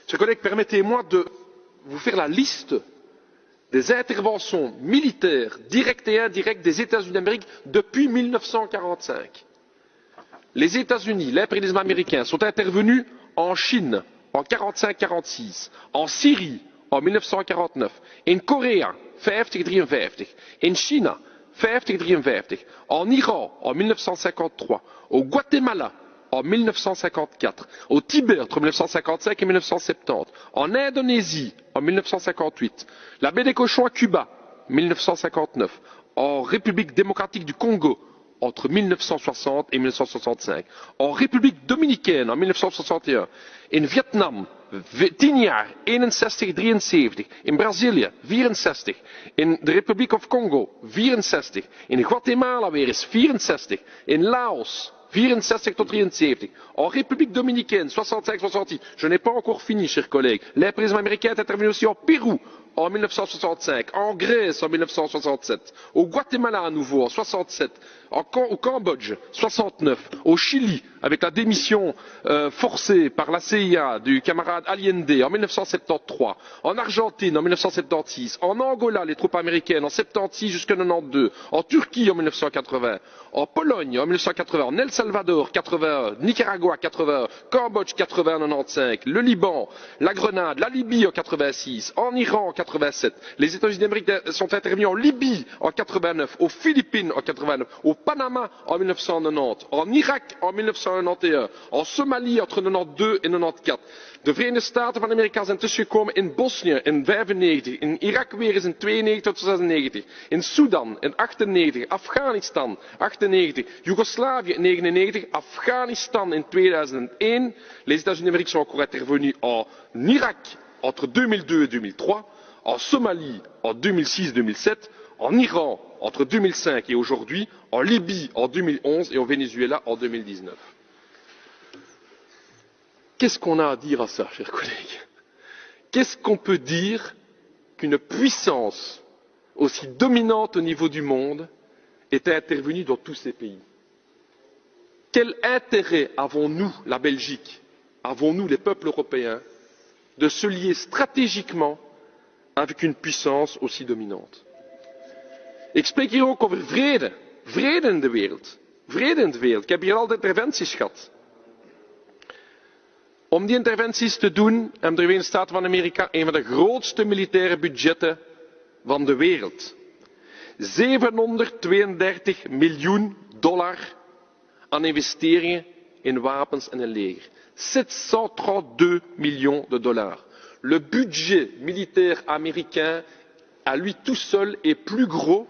Chers collègues, permettez-moi de vous faire la liste des interventions militaires directes et indirectes des États-Unis d'Amérique depuis 1945. Les États-Unis, l'impérialisme américain, sont intervenus en Chine en 45-46, en Syrie en 1949, in Korea 50-53, in China 50-53, en Iran en 1953, au Guatemala en 1954, au Tibet entre 1955 et 1970, en Indonésie en 1958, la baie des Cochons à Cuba 1959, en République démocratique du Congo entre 1960 et 1965, en République dominicaine en 1961, in Vietnam 10 jaar 61-73, in Brazilië 64, in de Republiek of Congo 64, in Guatemala weer eens 64, in Laos 64 tot 73, en République dominicaine 65-66. Je n'ai pas encore fini, chers collègues. L'impérialisme américain est intervenu aussi au Pérou en 1965, en Grèce en 1967, au Guatemala à nouveau en 67, au Cambodge 69, au Chili avec la démission forcée par la CIA du camarade Allende en 1973, en Argentine en 1976, en Angola les troupes américaines en 76 jusqu'en 92, en Turquie en 1980, en Pologne en 1980, en El Salvador 81, Nicaragua 81, Cambodge 80 95, le Liban, la Grenade, la Libye en 86, en Iran en 87, les États-Unis d'Amérique sont intervenus en Libye en 89, aux Philippines en 89, au Panama en 1990, en Irak en 1991, en Somalie entre 92 en 94. De Verenigde Staten van Amerika zijn tussengekomen in Bosnië in 95, in Irak weer eens in 92 tot 96, in Sudan in 98, Afghanistan 98, Joegoslavië in 99, Afghanistan in 2001. Les États-Unis d'Amérique sont encore intervenus en Irak entre 2002 et 2003, en Somalie en 2006-2007, en Iran entre 2005 et aujourd'hui, en Libye en 2011 et au Venezuela en 2019. Qu'est-ce qu'on a à dire à ça, chers collègues? Qu'est-ce qu'on peut dire qu'une puissance aussi dominante au niveau du monde est intervenue dans tous ces pays? Quel intérêt avons-nous, la Belgique, avons-nous, les peuples européens, de se lier stratégiquement avec une puissance aussi dominante? Ik spreek hier ook over vrede. Vrede in de wereld. Vrede in de wereld. Ik heb hier al de interventies gehad. Om die interventies te doen hebben de Verenigde Staten van Amerika een van de grootste militaire budgetten van de wereld. $732 miljoen aan investeringen in wapens en een leger. 732 millions de dollars. Le budget militaire américain, à lui tout seul, est plus gros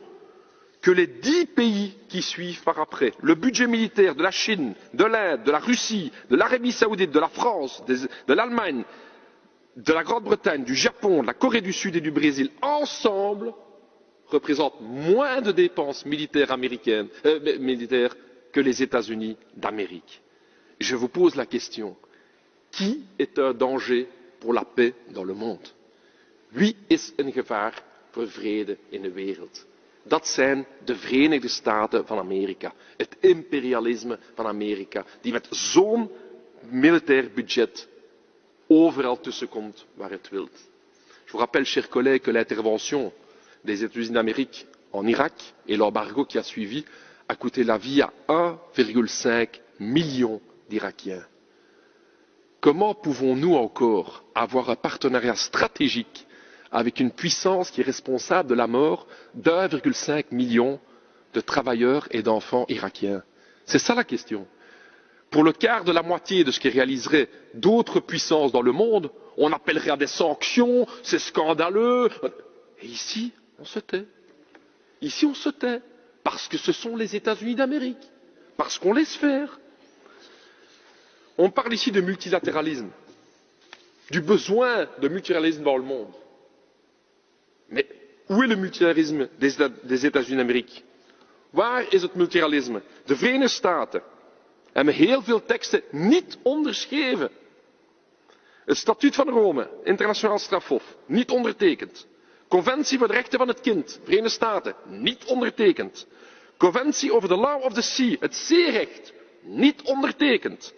que les 10 pays qui suivent par après. Le budget militaire de la Chine, de l'Inde, de la Russie, de l'Arabie saoudite, de la France, de l'Allemagne, de la Grande-Bretagne, du Japon, de la Corée du Sud et du Brésil, ensemble, représentent moins de dépenses militaires américaines, militaires que les États-Unis d'Amérique. Je vous pose la question, qui est un danger pour la paix dans le monde? Wie is een gevaar voor vrede in de wereld? Dat zijn de Verenigde Staten van Amerika, het imperialisme van Amerika, die met zo'n militair budget overal tussenkomt waar het wilt. Je vous rappelle, chers collègues, que l'intervention des États-Unis d'Amérique en Irak et l'embargo qui a suivi a coûté la vie à 1,5 million d'Irakiens. Comment pouvons-nous encore avoir un partenariat stratégique avec une puissance qui est responsable de la mort d'1,5 million de travailleurs et d'enfants irakiens? C'est ça la question. Pour le quart de la moitié de ce qui réaliserait d'autres puissances dans le monde, on appellerait à des sanctions, c'est scandaleux. Et ici, on se tait. Ici, on se tait. Parce que ce sont les États-Unis d'Amérique. Parce qu'on laisse faire. On parle ici de multilatéralisme, du besoin de multilatéralisme dans le monde. Mais où est le multilatéralisme des États-Unis d'Amérique? Waar is het multilatéralisme? De Verenigde Staten hebben heel veel teksten niet onderschreven. Het Statuut van Rome, internationaal strafhof, niet ondertekend. Conventie voor de rechten van het kind, Verenigde Staten, niet ondertekend. Conventie over the law of the sea, het zeerecht, niet ondertekend.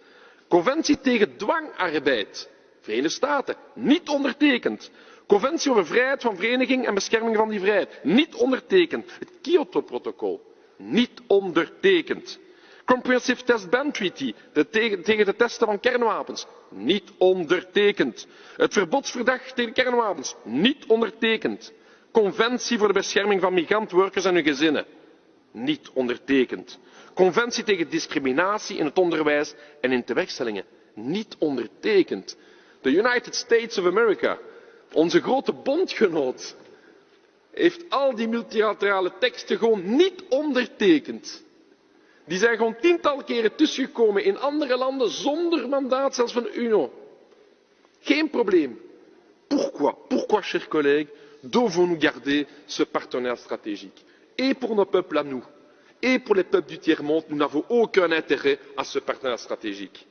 Conventie tegen dwangarbeid, Verenigde Staten, niet ondertekend. Conventie over vrijheid van vereniging en bescherming van die vrijheid, niet ondertekend. Het Kyoto-protocol, niet ondertekend. Comprehensive Test Ban Treaty, tegen de testen van kernwapens, niet ondertekend. Het verbodsverdrag tegen kernwapens, niet ondertekend. Conventie voor de bescherming van migrantwerkers en hun gezinnen, niet ondertekend. Conventie tegen discriminatie in het onderwijs en in tewerkstellingen, niet ondertekend. De United States of America, onze grote bondgenoot, heeft al die multilaterale teksten gewoon niet ondertekend. Die zijn gewoon tientallen keren tussengekomen in andere landen zonder mandaat, zelfs van de UNO. Geen probleem. Pourquoi, chers collègues, devons-nous garder ce partenaire stratégique? Et pour nos peuples à nous, et pour les peuples du tiers-monde, nous n'avons aucun intérêt à ce partenaire stratégique.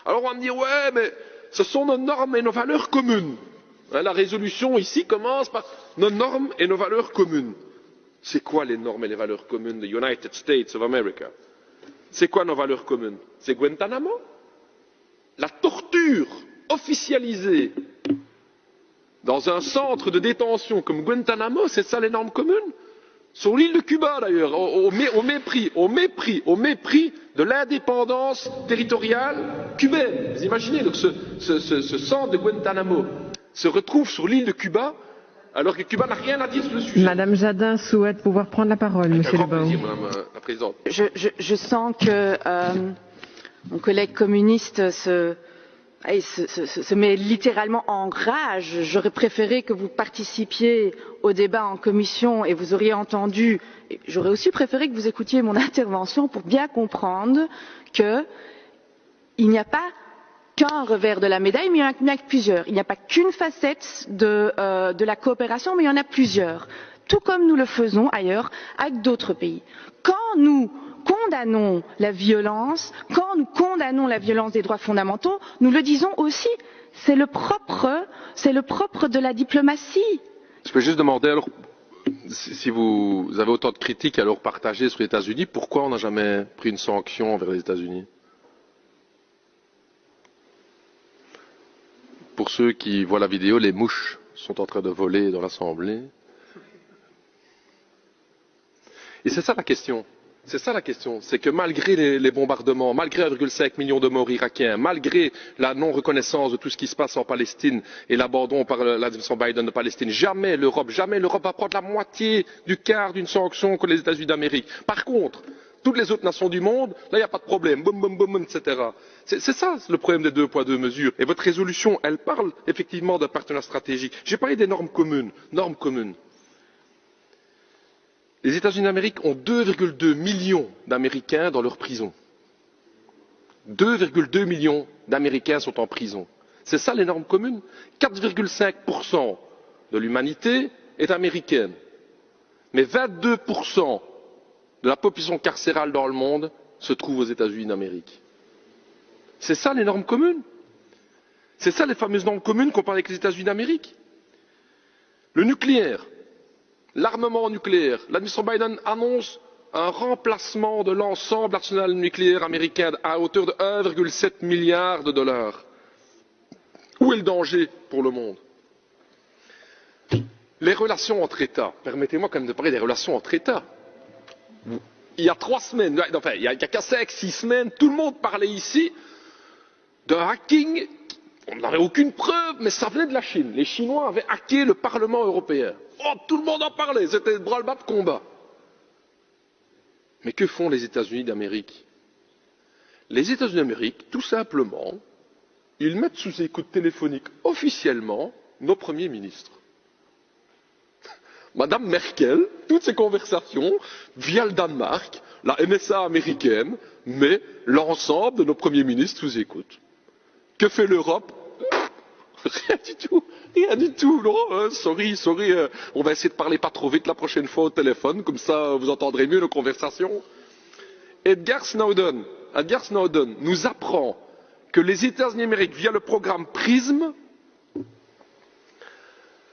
Alors on va me dire, ouais, mais ce sont nos normes et nos valeurs communes. La résolution ici commence par nos normes et nos valeurs communes. C'est quoi les normes et les valeurs communes des United States of America? C'est quoi nos valeurs communes? C'est Guantanamo? La torture officialisée dans un centre de détention comme Guantanamo, c'est ça les normes communes? Sur l'île de Cuba d'ailleurs, au mépris de l'indépendance territoriale cubaine. Vous imaginez donc ce centre de Guantanamo se retrouve sur l'île de Cuba alors que Cuba n'a rien à dire sur le sujet. Madame Jadin souhaite pouvoir prendre la parole, Monsieur Lebaud. Madame la Présidente. Je sens que mon collègue communiste se met littéralement en rage. J'aurais préféré que vous participiez au débat en commission et vous auriez entendu. J'aurais aussi préféré que vous écoutiez mon intervention pour bien comprendre qu'il n'y a pas qu'un revers de la médaille, mais il y en a bien plusieurs. Il n'y a pas qu'une facette de la coopération, mais il y en a plusieurs. Tout comme nous le faisons ailleurs avec d'autres pays. Quand nous condamnons la violence, quand nous condamnons la violence des droits fondamentaux, nous le disons aussi, c'est le propre de la diplomatie. Je peux juste demander alors, si vous avez autant de critiques à leur partager sur les États-Unis, pourquoi on n'a jamais pris une sanction envers les États-Unis? Pour ceux qui voient la vidéo, les mouches sont en train de voler dans l'Assemblée. Et c'est ça la question. C'est ça la question. C'est que malgré les bombardements, malgré 1,5 million de morts irakiens, malgré la non-reconnaissance de tout ce qui se passe en Palestine et l'abandon par l'administration Biden de Palestine, jamais l'Europe va prendre la moitié du quart d'une sanction que les États-Unis d'Amérique. Par contre, toutes les autres nations du monde, là il n'y a pas de problème, boum boum boum, etc. C'est ça le problème des 2 poids 2 mesures. Et votre résolution, elle parle effectivement d'un partenariat stratégique. J'ai parlé des normes communes. Normes communes. Les États-Unis d'Amérique ont 2,2 millions d'Américains dans leurs prisons. 2,2 millions d'Américains sont en prison. C'est ça les normes communes. 4,5% de l'humanité est américaine. Mais 22% de la population carcérale dans le monde se trouve aux États-Unis d'Amérique. C'est ça les normes communes. C'est ça les fameuses normes communes qu'on parle avec les États-Unis d'Amérique. Le nucléaire, l'armement nucléaire. L'administration Biden annonce un remplacement de l'ensemble de l'arsenal nucléaire américain à hauteur de 1,7 milliard de dollars. Où est le danger pour le monde? Les relations entre États. Permettez-moi quand même de parler des relations entre États. Il y a 3 semaines, enfin il y a qu'à 5-6 semaines, tout le monde parlait ici d'un hacking. On n'avait aucune preuve, mais ça venait de la Chine. Les Chinois avaient hacké le Parlement européen. Oh, tout le monde en parlait, c'était le branle-bas de combat. Mais que font les États-Unis d'Amérique? Les États-Unis d'Amérique, tout simplement, ils mettent sous écoute téléphonique officiellement nos premiers ministres. Madame Merkel, toutes ces conversations, via le Danemark, la NSA américaine, met l'ensemble de nos premiers ministres sous écoute. Que fait l'Europe? Rien du tout, rien du tout, non, sorry, on va essayer de parler pas trop vite la prochaine fois au téléphone, comme ça vous entendrez mieux nos conversations. Edward Snowden nous apprend que les États-Unis d'Amérique, via le programme PRISM,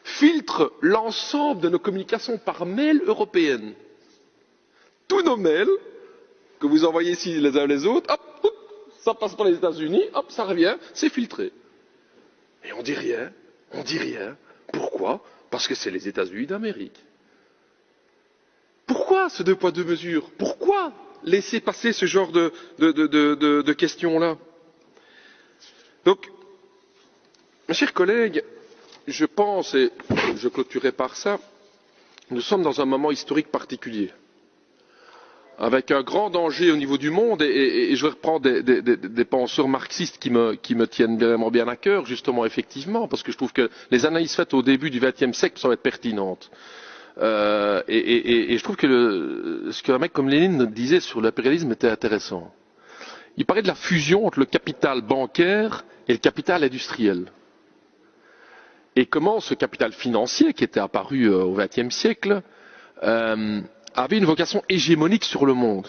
filtrent l'ensemble de nos communications par mail européennes. Tous nos mails, que vous envoyez ici les uns les autres, hop, ça passe par les États-Unis, hop, ça revient, c'est filtré. on dit rien, on dit rien. Pourquoi? Parce que c'est les États-Unis d'Amérique. Pourquoi ce deux poids deux mesures? Pourquoi laisser passer ce genre de questions-là? Donc, mes chers collègues, je pense, et je clôturerai par ça, nous sommes dans un moment historique particulier, avec un grand danger au niveau du monde, et je reprends des penseurs marxistes qui me tiennent vraiment bien à cœur, justement, effectivement, parce que je trouve que les analyses faites au début du XXe siècle semblent être pertinentes. Et je trouve que ce qu'un mec comme Lénine disait sur l'impérialisme était intéressant. Il parlait de la fusion entre le capital bancaire et le capital industriel. Et comment ce capital financier, qui était apparu au XXe siècle, avait une vocation hégémonique sur le monde.